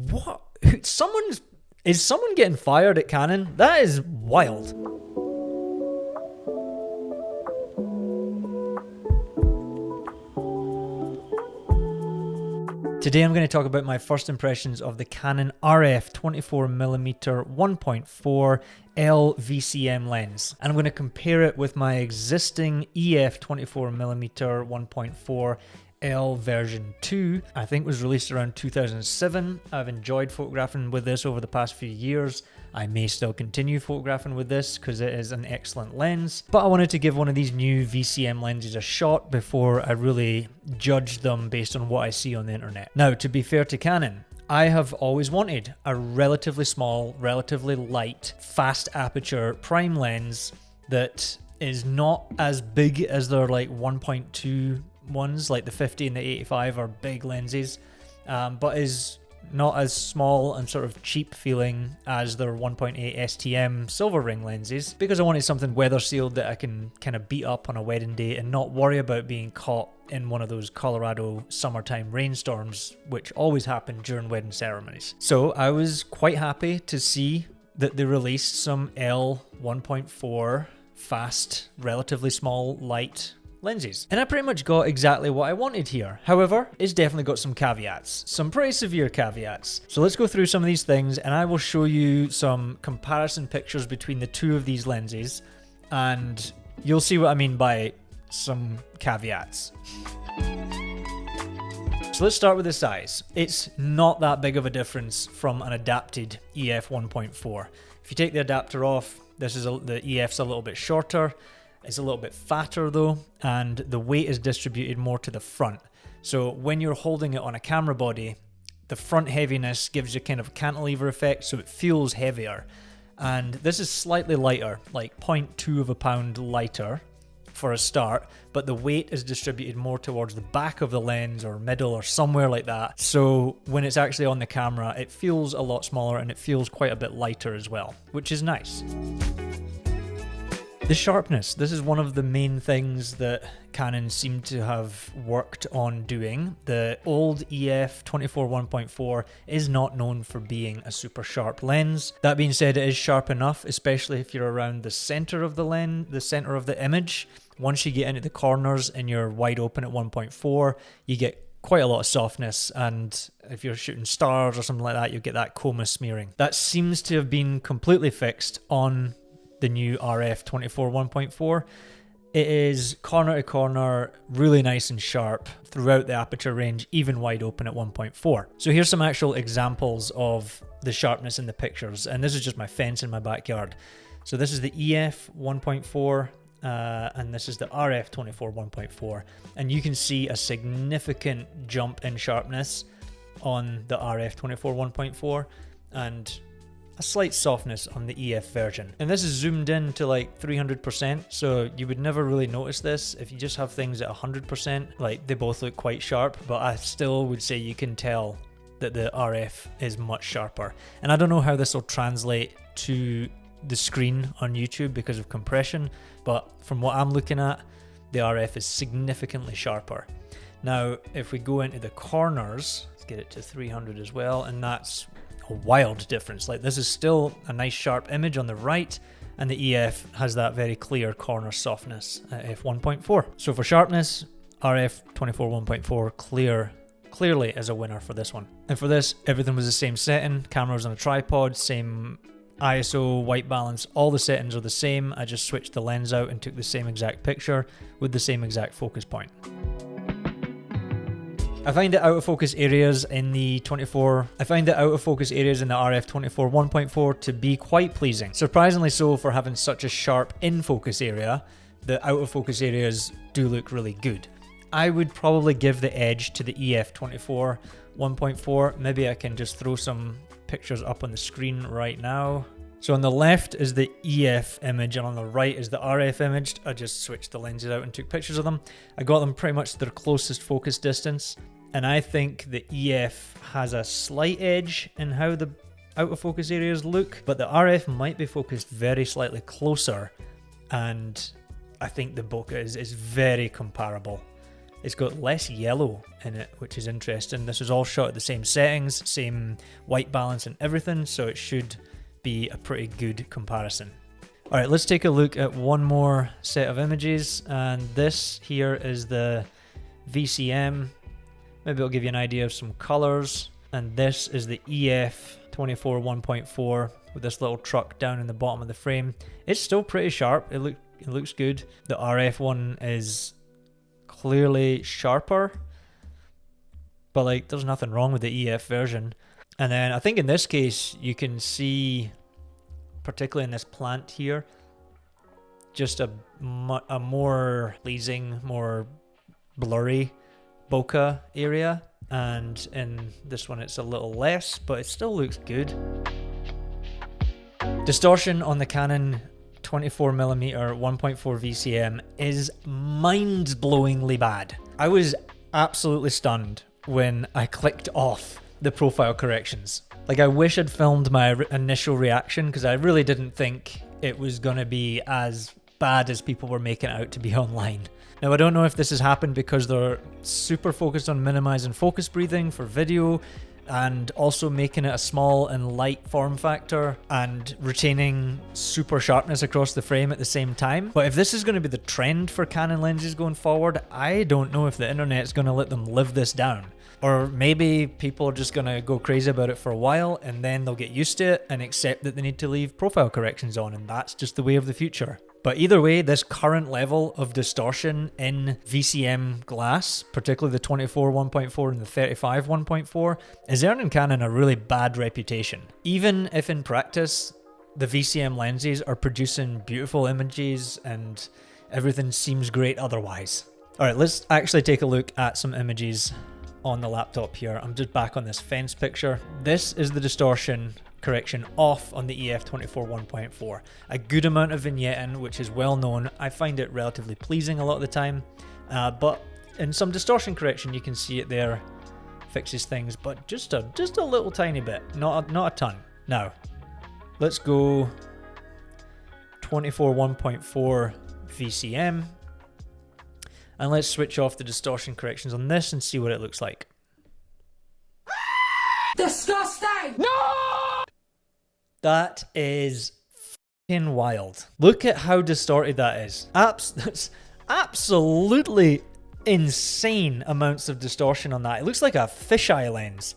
What? Is someone getting fired at Canon? That is wild. Today I'm going to talk about my first impressions of the Canon RF 24mm f1.4 L VCM lens, and I'm going to compare it with my existing EF 24mm f1.4 L version 2. I think it was released around 2007. I've enjoyed photographing with this over the past few years. I may still continue photographing with this because it is an excellent lens, but I wanted to give one of these new VCM lenses a shot before I really judge them based on what I see on the internet. Now, to be fair to Canon, I have always wanted a relatively small, relatively light, fast aperture prime lens that is not as big as their like 1.2 ones, like the 50 and the 85 are big lenses, but is not as small and sort of cheap feeling as their 1.8 STM silver ring lenses, because I wanted something weather sealed that I can kind of beat up on a wedding day and not worry about being caught in one of those Colorado summertime rainstorms, which always happen during wedding ceremonies. So I was quite happy to see that they released some L 1.4 fast, relatively small, light lenses. And I pretty much got exactly what I wanted here. However, it's definitely got some caveats, some pretty severe caveats. So let's go through some of these things and I will show you some comparison pictures between the two of these lenses, and you'll see what I mean by some caveats. So let's start with the size. It's not that big of a difference from an adapted EF 1.4. If you take the adapter off, the EF's a little bit shorter. It's a little bit fatter though, and the weight is distributed more to the front. So when you're holding it on a camera body, the front heaviness gives you kind of a cantilever effect, so it feels heavier. And this is slightly lighter, like 0.2 of a pound lighter for a start, but the weight is distributed more towards the back of the lens or middle or somewhere like that. So when it's actually on the camera, it feels a lot smaller and it feels quite a bit lighter as well, which is nice. The sharpness. This is one of the main things that Canon seem to have worked on doing. The old EF 24 1.4 is not known for being a super sharp lens. That being said, it is sharp enough, especially if you're around the center of the lens, the center of the image. Once you get into the corners and you're wide open at 1.4, you get quite a lot of softness, and if you're shooting stars or something like that, you get that chroma smearing. That seems to have been completely fixed on the new RF 24 1.4. It is corner to corner, really nice and sharp throughout the aperture range, even wide open at 1.4. So here's some actual examples of the sharpness in the pictures, and this is just my fence in my backyard. So this is the EF 1.4, and this is the RF 24 1.4, and you can see a significant jump in sharpness on the RF 24 1.4, and a slight softness on the EF version. And this is zoomed in to like 300%, so you would never really notice this if you just have things at 100%. Like, they both look quite sharp, but I still would say you can tell that the RF is much sharper. And I don't know how this will translate to the screen on YouTube because of compression, but from what I'm looking at, the RF is significantly sharper. Now, if we go into the corners, let's get it to 300 as well, and that's a wild difference. Like, this is still a nice sharp image on the right, and the EF has that very clear corner softness at f1.4. So for sharpness, RF 24 1.4 clearly is a winner for this one. And for this, everything was the same setting. Camera was on a tripod, same ISO, white balance, all the settings are the same. I just switched the lens out and took the same exact picture with the same exact focus point. I find the out of focus areas in the RF 24 1.4 to be quite pleasing. Surprisingly so for having such a sharp in focus area. The out of focus areas do look really good. I would probably give the edge to the EF 24 1.4. Maybe I can just throw some pictures up on the screen right now. So on the left is the EF image and on the right is the RF image. I just switched the lenses out and took pictures of them. I got them pretty much to their closest focus distance. And I think the EF has a slight edge in how the out of focus areas look, but the RF might be focused very slightly closer, and I think the bokeh is very comparable. It's got less yellow in it, which is interesting. This was all shot at the same settings, same white balance and everything, so it should be a pretty good comparison. All right, let's take a look at one more set of images, and this here is the VCM. Maybe it'll give you an idea of some colors. And this is the EF 24 1.4 with this little truck down in the bottom of the frame. It's still pretty sharp. It looks good. The RF one is clearly sharper, but like there's nothing wrong with the EF version. And then I think in this case you can see, particularly in this plant here, just a more pleasing, more blurry bokeh area, and in this one it's a little less, but it still looks good. Distortion on the Canon 24mm f1.4 VCM is mind-blowingly bad. I was absolutely stunned when I clicked off the profile corrections. Like, I wish I'd filmed my initial reaction, because I really didn't think it was going to be as bad as people were making it out to be online. Now, I don't know if this has happened because they're super focused on minimizing focus breathing for video and also making it a small and light form factor and retaining super sharpness across the frame at the same time. But if this is going to be the trend for Canon lenses going forward, I don't know if the internet's going to let them live this down. Or maybe people are just going to go crazy about it for a while and then they'll get used to it and accept that they need to leave profile corrections on, and that's just the way of the future. But either way, this current level of distortion in VCM glass, particularly the 24 1.4 and the 35 1.4, is earning Canon a really bad reputation. Even if in practice the VCM lenses are producing beautiful images and everything seems great otherwise. Alright, let's actually take a look at some images on the laptop here. I'm just back on this fence picture. This is the distortion correction off on the EF 24 1.4. A good amount of vignetting, which is well known. I find it relatively pleasing a lot of the time, but in some distortion correction you can see it there fixes things, but just a little tiny bit, not a ton. Now let's go 24 1.4 VCM and let's switch off the distortion corrections on this and see what it looks like. Disgusting! No! That is fucking wild. Look at how distorted that is. That's absolutely insane amounts of distortion on that. It looks like a fisheye lens.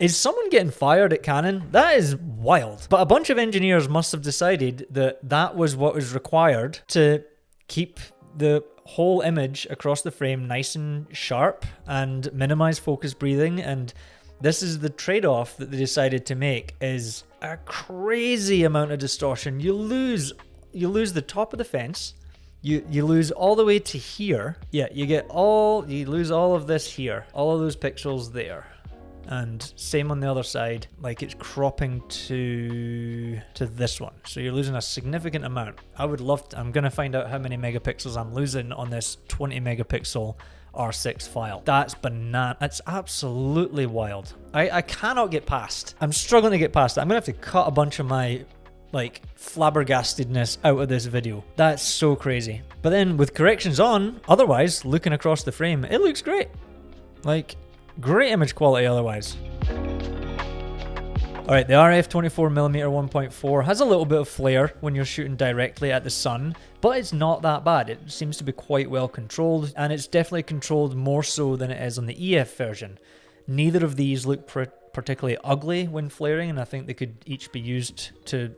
Is someone getting fired at Canon? That is wild. But a bunch of engineers must have decided that that was what was required to keep the whole image across the frame nice and sharp and minimize focus breathing, and this is the trade-off that they decided to make, is a crazy amount of distortion. You lose the top of the fence, you lose all the way to here. Yeah, you lose all of this here, all of those pixels there. And same on the other side, like it's cropping to this one. So you're losing a significant amount. I'm gonna find out how many megapixels I'm losing on this 20 megapixel R6 file. That's banana. That's absolutely wild. I cannot get past. I'm struggling to get past that. I'm gonna have to cut a bunch of my like flabbergastedness out of this video. That's so crazy. But then with corrections on, otherwise, looking across the frame, it looks great. Like, great image quality otherwise. Alright, the RF 24mm f1.4 has a little bit of flare when you're shooting directly at the sun, but it's not that bad. It seems to be quite well controlled, and it's definitely controlled more so than it is on the EF version. Neither of these look particularly ugly when flaring, and I think they could each be used to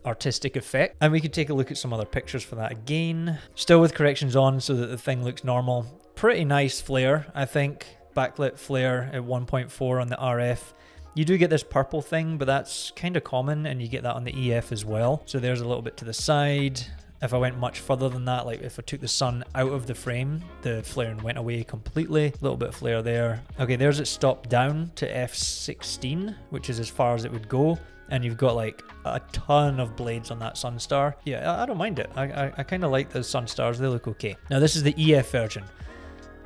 artistic effect. And we could take a look at some other pictures for that again. Still with corrections on so that the thing looks normal. Pretty nice flare, I think. Backlit flare at 1.4 on the RF. You do get this purple thing, but that's kind of common, and you get that on the EF as well. So there's a little bit to the side. If I went much further than that, like if I took the sun out of the frame, the flaring went away completely. A little bit of flare there. Okay, there's it stopped down to f16, which is as far as it would go. And you've got like a ton of blades on that Sunstar. Yeah, I don't mind it. I kind of like the Sunstars. They look okay. Now this is the EF version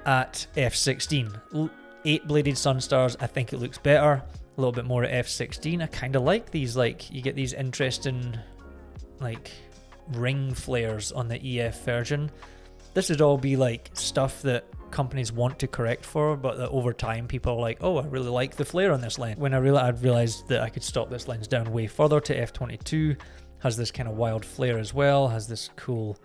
at f16. 8-bladed Sunstars, I think it looks better. A little bit more at f16. I kind of like these, like, you get these interesting, like, ring flares on the EF version. this would all be like stuff that companies want to correct for, but that over time people are like, oh, I really like the flare on this lens. When I realized that I could stop this lens down way further to f22, has this kind of wild flare as well, has this cool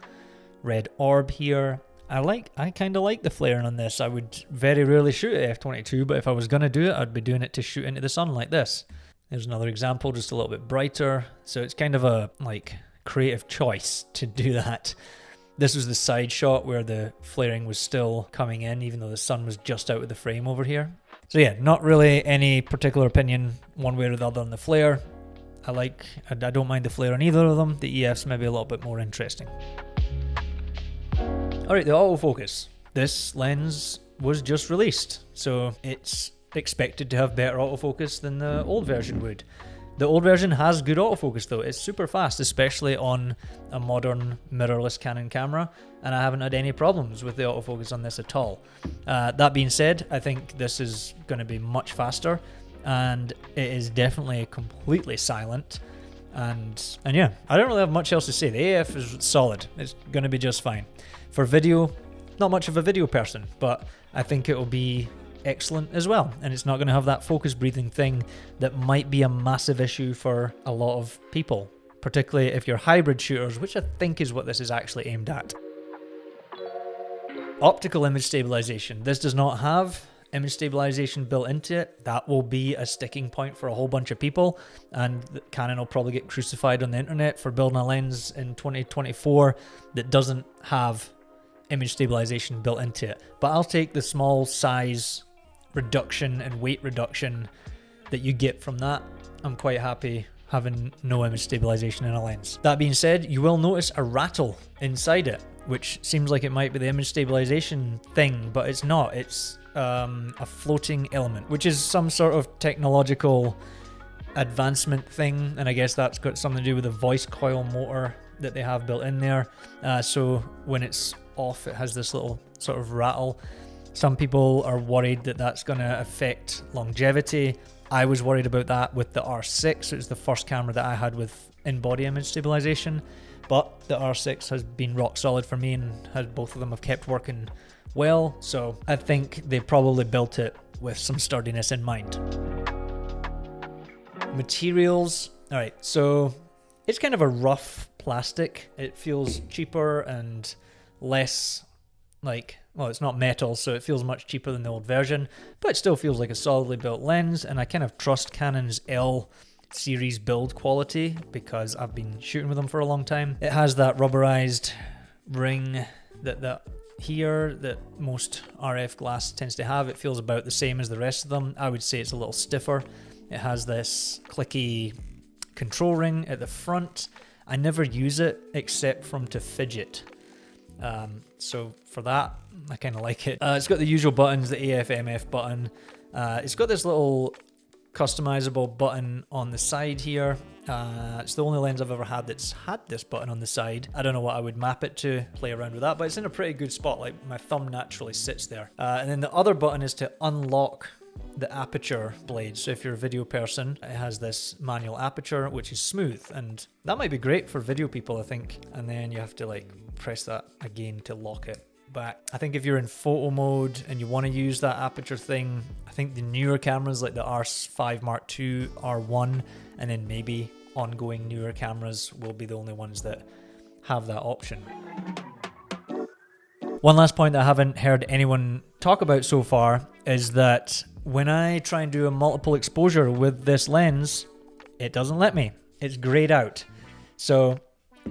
red orb here. I kind of like the flaring on this. I would very rarely shoot at f22, but if I was going to do it, I'd be doing it to shoot into the sun like this. There's another example, just a little bit brighter. So it's kind of a like creative choice to do that. This was the side shot where the flaring was still coming in, even though the sun was just out of the frame over here. So yeah, not really any particular opinion one way or the other on the flare. I don't mind the flare on either of them. The EF's maybe a little bit more interesting. Alright, the autofocus. This lens was just released, so it's expected to have better autofocus than the old version would. The old version has good autofocus though. It's super fast, especially on a modern mirrorless Canon camera, and I haven't had any problems with the autofocus on this at all. That being said, I think this is going to be much faster, and it is definitely completely silent. And yeah, I don't really have much else to say. The AF is solid. It's going to be just fine. For video, not much of a video person, but I think it will be excellent as well, and it's not going to have that focus breathing thing that might be a massive issue for a lot of people, particularly if you're hybrid shooters, which I think is what this is actually aimed at. Optical image stabilization. This does not have image stabilization built into it. That will be a sticking point for a whole bunch of people, and Canon will probably get crucified on the internet for building a lens in 2024 that doesn't have image stabilization built into it. But I'll take the small size reduction and weight reduction that you get from that. I'm quite happy having no image stabilization in a lens. That being said, you will notice a rattle inside it, which seems like it might be the image stabilization thing, but it's not. It's a floating element, which is some sort of technological advancement thing, and I guess that's got something to do with the voice coil motor that they have built in there. So when it's off, it has this little sort of rattle. Some people are worried that that's going to affect longevity. I was worried about that with the R6. It was the first camera that I had with in-body image stabilization, but the R6 has been rock solid for me, and both of them have kept working well, so I think they probably built it with some sturdiness in mind. Materials. Alright, so it's kind of a rough plastic. It feels cheaper and less like, well, it's not metal, so it feels much cheaper than the old version, but it still feels like a solidly built lens, and I kind of trust Canon's L series build quality because I've been shooting with them for a long time. It has that rubberized ring that most RF glass tends to have. It feels about the same as the rest of them. I would say it's a little stiffer. It has this clicky control ring at the front. I never use it except to fidget. So for that, I kind of like it. It's got the usual buttons, the AF, MF button. It's got this little customizable button on the side here. It's the only lens I've ever had that's had this button on the side. I don't know what I would map it to, play around with that, but it's in a pretty good spot. Like, my thumb naturally sits there. And then the other button is to unlock the aperture blade. So if you're a video person, it has this manual aperture, which is smooth, and that might be great for video people, I think. And then you have to like press that again to lock it back. I think if you're in photo mode and you want to use that aperture thing, I think the newer cameras like the R5 Mark II, R1, and then maybe ongoing newer cameras will be the only ones that have that option. One last point that I haven't heard anyone talk about so far is that when I try and do a multiple exposure with this lens, it doesn't let me. It's grayed out. So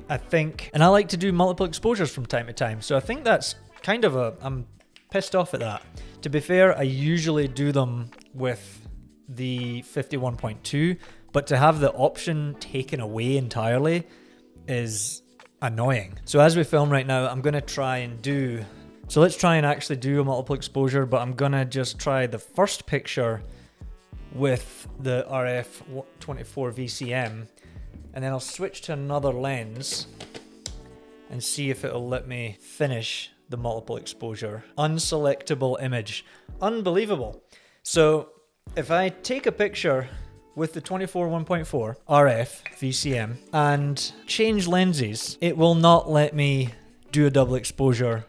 I think, and I like to do multiple exposures from time to time, so I think that's kind of I'm pissed off at that. To be fair, I usually do them with the 51.2, but to have the option taken away entirely is annoying. So as we film right now, I'm going to try and do... So let's try and actually do a multiple exposure, but I'm going to just try the first picture with the RF 24 VCM, and then I'll switch to another lens and see if it'll let me finish the multiple exposure. Unselectable image. Unbelievable. So if I take a picture with the 24 1.4 RF VCM and change lenses, it will not let me do a double exposure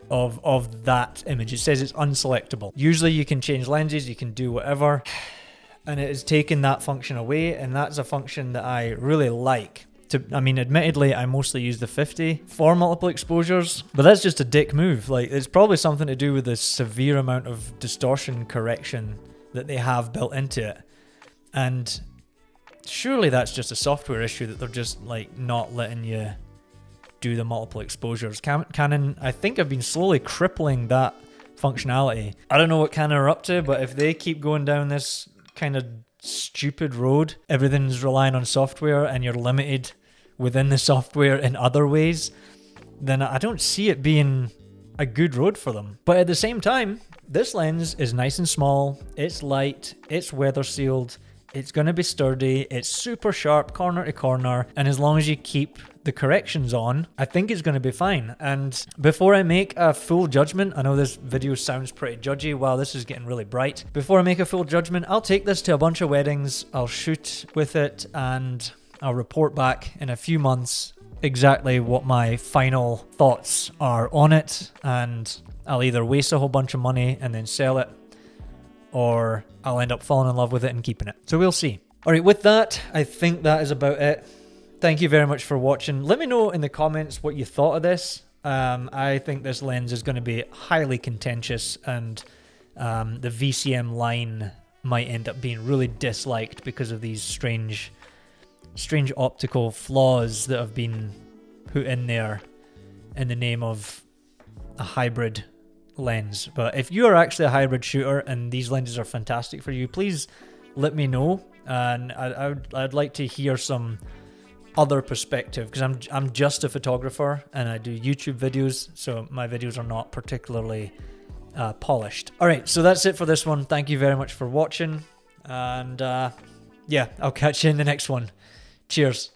of that image. It says it's unselectable. Usually you can change lenses, you can do whatever, and it has taken that function away, and that's a function that I really like. I mean, admittedly, I mostly use the 50 for multiple exposures, but that's just a dick move. Like, it's probably something to do with the severe amount of distortion correction that they have built into it. And surely that's just a software issue that they're just, like, not letting you do the multiple exposures. Canon, I think, have been slowly crippling that functionality. I don't know what Canon are up to, but if they keep going down this kind of stupid road, everything's relying on software and you're limited within the software in other ways, then I don't see it being a good road for them. But at the same time, this lens is nice and small, it's light, it's weather sealed, it's going to be sturdy, it's super sharp corner to corner, and as long as you keep the corrections on, I think it's going to be fine. And before I make a full judgment, I know this video sounds pretty judgy, wow, this is getting really bright. Before I make a full judgment, I'll take this to a bunch of weddings, I'll shoot with it, and I'll report back in a few months exactly what my final thoughts are on it, and I'll either waste a whole bunch of money and then sell it, or I'll end up falling in love with it and keeping it. So we'll see. Alright, with that, I think that is about it. Thank you very much for watching. Let me know in the comments what you thought of this. I think this lens is going to be highly contentious, and the VCM line might end up being really disliked because of these strange optical flaws that have been put in there in the name of a hybrid lens. But if you are actually a hybrid shooter and these lenses are fantastic for you, please let me know, and I'd like to hear some other perspective, because I'm just a photographer and I do YouTube videos, so my videos are not particularly polished. Alright, so that's it for this one. Thank you very much for watching, and yeah, I'll catch you in the next one. Cheers.